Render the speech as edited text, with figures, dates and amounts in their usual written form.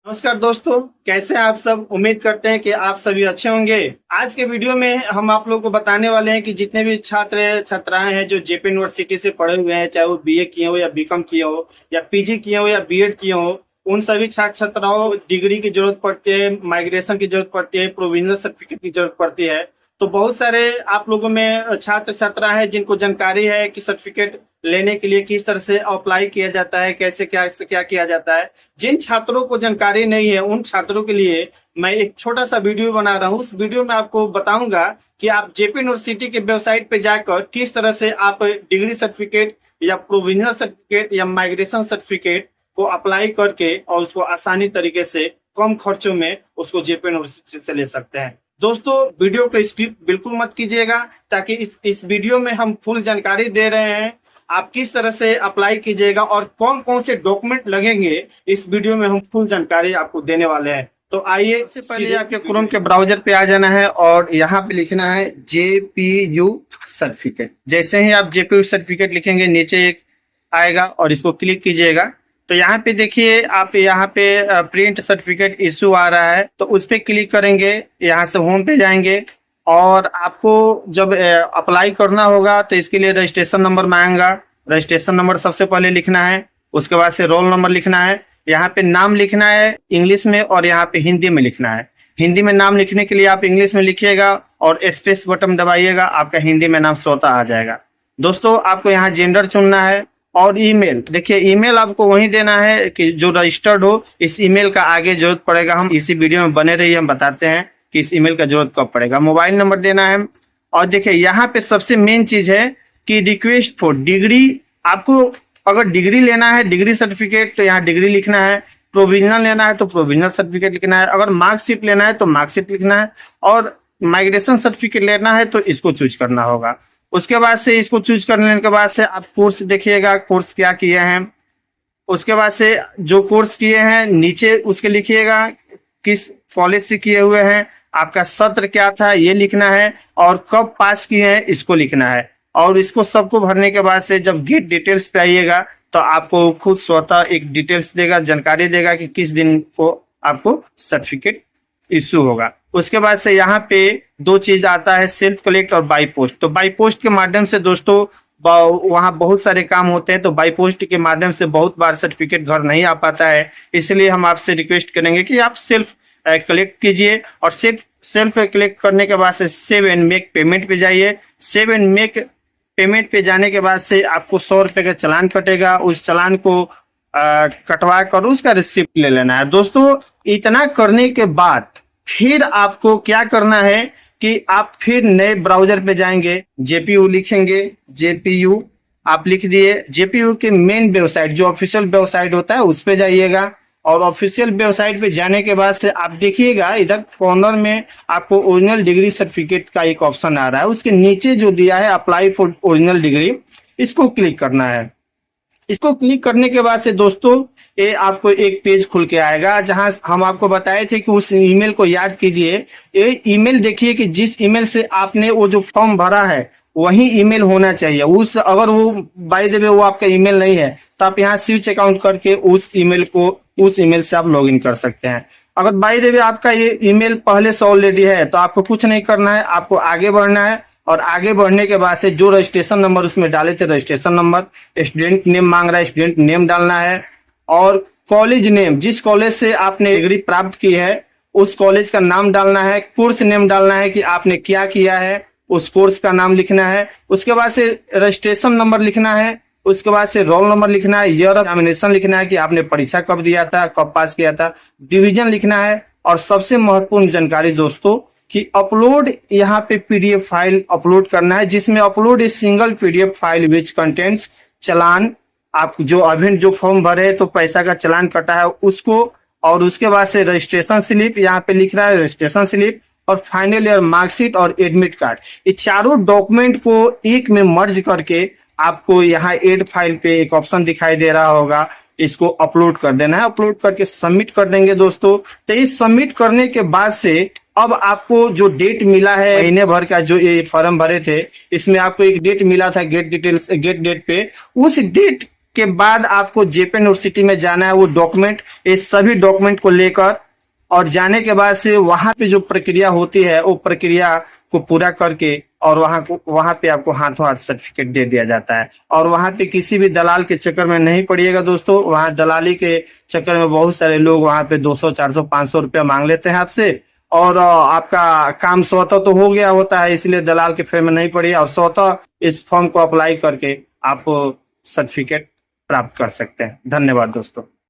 नमस्कार दोस्तों, कैसे हैं आप सब। उम्मीद करते हैं कि आप सभी अच्छे होंगे। आज के वीडियो में हम आप लोगों को बताने वाले हैं कि जितने भी छात्र छात्राएं हैं जो जेपी यूनिवर्सिटी से पढ़े हुए हैं, चाहे वो बीए किए हो या बीकॉम किए हो या पीजी किए हो या बीएड किए हो, उन सभी छात्र छात्राओं डिग्री की जरूरत पड़ती है, माइग्रेशन की जरूरत पड़ती है, प्रोविजनल सर्टिफिकेट की जरूरत पड़ती है। तो बहुत सारे आप लोगों में छात्र छात्रा है जिनको जानकारी है कि सर्टिफिकेट लेने के लिए किस तरह से अप्लाई किया जाता है, कैसे क्या किया जाता है। जिन छात्रों को जानकारी नहीं है उन छात्रों के लिए मैं एक छोटा सा वीडियो बना रहा हूँ। उस वीडियो में आपको बताऊंगा कि आप जेपी यूनिवर्सिटी के वेबसाइट पे जाकर किस तरह से आप डिग्री सर्टिफिकेट या प्रोविजनल सर्टिफिकेट या माइग्रेशन सर्टिफिकेट को अप्लाई करके और उसको आसानी तरीके से कम खर्चों में उसको जेपी यूनिवर्सिटी से ले सकते हैं। दोस्तों, वीडियो को स्किप बिल्कुल मत कीजिएगा, ताकि इस वीडियो में हम फुल जानकारी दे रहे हैं। आप किस तरह से अप्लाई कीजिएगा और कौन कौन से डॉक्यूमेंट लगेंगे, इस वीडियो में हम फुल जानकारी आपको देने वाले हैं। तो आइए, सबसे पहले आपके क्रोम के ब्राउजर पे आ जाना है और यहाँ पे लिखना है जेपीयू सर्टिफिकेट। जैसे ही आप जेपीयू सर्टिफिकेट लिखेंगे नीचे एक आएगा और इसको क्लिक कीजिएगा। तो यहाँ पे देखिए, आप यहाँ पे प्रिंट सर्टिफिकेट इशू आ रहा है, तो उस पर क्लिक करेंगे। यहाँ से होम पे जाएंगे और आपको जब अप्लाई करना होगा तो इसके लिए रजिस्ट्रेशन नंबर मांगेगा। रजिस्ट्रेशन नंबर सबसे पहले लिखना है, उसके बाद से रोल नंबर लिखना है, यहाँ पे नाम लिखना है इंग्लिश में और यहाँ पे हिंदी में लिखना है। हिंदी में नाम लिखने के लिए आप इंग्लिश में लिखिएगा और स्पेस बटन दबाइएगा, आपका हिंदी में नाम स्वतः आ जाएगा। दोस्तों, आपको यहाँ जेंडर चुनना है और ईमेल। देखिए, ईमेल आपको वही देना है कि जो रजिस्टर्ड हो। इस ईमेल का आगे जरूरत पड़ेगा, हम इसी वीडियो में बने रहिए, हम बताते हैं कि इस ईमेल का जरूरत कब पड़ेगा। मोबाइल नंबर देना है और देखिए यहाँ पे सबसे मेन चीज है कि रिक्वेस्ट फॉर डिग्री। आपको अगर डिग्री लेना है, डिग्री सर्टिफिकेट, तो यहाँ डिग्री लिखना है। प्रोविजनल लेना है तो प्रोविजनल सर्टिफिकेट लिखना है। अगर मार्कशीट लेना है तो मार्कशीट लिखना है और माइग्रेशन सर्टिफिकेट लेना है तो इसको चूज करना होगा। उसके बाद से इसको चूज करने के बाद से आप कोर्स देखिएगा, कोर्स क्या किए हैं। उसके बाद से जो कोर्स किए हैं नीचे उसके लिखिएगा, किस कॉलेज से किए हुए हैं, आपका सत्र क्या था ये लिखना है और कब पास किए हैं इसको लिखना है। और इसको सबको भरने के बाद से जब गेट डिटेल्स पे आइएगा तो आपको खुद स्वतः एक डिटेल्स देगा, जानकारी देगा कि किस दिन को आपको सर्टिफिकेट इश्यू होगा। उसके बाद से यहाँ पे दो चीज आता है, सेल्फ कलेक्ट और बाई पोस्ट। तो बाई पोस्ट के माध्यम से दोस्तों वहाँ बहुत सारे काम होते हैं, तो बाई पोस्ट के माध्यम से बहुत बार सर्टिफिकेट घर नहीं आ पाता है। इसलिए हम आपसे रिक्वेस्ट करेंगे कि आप सेल्फ कलेक्ट कीजिए और सेल्फ कलेक्ट करने के बाद से सेव एंड मेक पेमेंट पे जाइए। सेव एंड मेक पेमेंट पे जाने के बाद से आपको 100 रुपए का चालान कटेगा। उस चालान को कटवा कर उसका रिसिप्ट ले लेना है। दोस्तों, इतना करने के बाद फिर आपको क्या करना है कि आप फिर नए ब्राउजर पे जाएंगे, जेपीयू लिखेंगे, जेपीयू आप लिख दिए। जेपीयू के मेन वेबसाइट जो ऑफिशियल वेबसाइट होता है उस पे जाइएगा और ऑफिशियल वेबसाइट पे जाने के बाद से आप देखिएगा इधर कॉर्नर में आपको ओरिजिनल डिग्री सर्टिफिकेट का एक ऑप्शन आ रहा है। उसके नीचे जो दिया है अप्लाई फॉर ओरिजिनल डिग्री, इसको क्लिक करना है। इसको क्लिक करने के बाद से दोस्तों ये आपको एक पेज खुल के आएगा, जहां हम आपको बताए थे कि उस ईमेल को याद कीजिए। ये ईमेल देखिए कि जिस ईमेल से आपने वो जो फॉर्म भरा है वही ईमेल होना चाहिए। उस अगर वो बाय द वे वो आपका ईमेल नहीं है तो आप यहाँ स्विच अकाउंट करके उस ईमेल से आप लॉगिन कर सकते हैं। अगर बाय द वे आपका ये ईमेल पहले से ऑलरेडी है तो आपको कुछ नहीं करना है, आपको आगे बढ़ना है। और आगे बढ़ने के बाद से जो रजिस्ट्रेशन नंबर उसमें डाले थे, रजिस्ट्रेशन नंबर, स्टूडेंट नेम मांग रहा है, स्टूडेंट नेम डालना है और कॉलेज नेम, जिस कॉलेज से आपने डिग्री प्राप्त की है उस कॉलेज का नाम डालना है। कोर्स नेम डालना है कि आपने क्या किया है, उस कोर्स का नाम लिखना है। उसके बाद से रजिस्ट्रेशन नंबर लिखना है। उसके बाद से रोल नंबर लिखना है, ईयर ऑफ एग्जामिनेशन लिखना है कि आपने परीक्षा कब दिया था, कब पास किया था, डिवीजन लिखना है। और सबसे महत्वपूर्ण जानकारी दोस्तों कि अपलोड, यहाँ पे पीडीएफ फाइल अपलोड करना है, जिसमें upload a single PDF file which contents challan. आप जो अभी जो फॉर्म भरे तो पैसा का चालान कटा है उसको, और उसके बाद से रजिस्ट्रेशन स्लिप, यहाँ पे लिख रहा है रजिस्ट्रेशन स्लिप, और फाइनल ईयर मार्कशीट और एडमिट कार्ड। ये चारों डॉक्यूमेंट को एक में मर्ज करके आपको यहाँ एड फाइल पे एक ऑप्शन दिखाई दे रहा होगा, इसको अपलोड कर देना है। अपलोड करके सबमिट कर देंगे दोस्तों। तो इस सबमिट करने के बाद से अब आपको जो डेट मिला है महीने भर का, जो ये फॉर्म भरे थे इसमें आपको एक डेट मिला था गेट डेट पे, उस डेट उसके बाद आपको जेपी यूनिवर्सिटी में जाना है, वो डॉक्यूमेंट, ये सभी डॉक्यूमेंट को लेकर, और जाने के बाद से वहां पे जो प्रक्रिया होती है वो प्रक्रिया को पूरा करके और वहां पे आपको हाथों हाथ सर्टिफिकेट दे दिया जाता है। और वहां पे किसी भी दलाल के चक्कर में नहीं पड़िएगा दोस्तों। वहां दलाली के चक्कर में बहुत सारे लोग वहां पे 200 400 500 रुपया मांग लेते हैं आपसे, और आपका काम स्वतः तो हो गया होता है, इसलिए दलाल के फेर में नहीं पड़ी, और स्वतः इस फॉर्म को अप्लाई करके आप सर्टिफिकेट प्राप्त कर सकते हैं। धन्यवाद दोस्तों।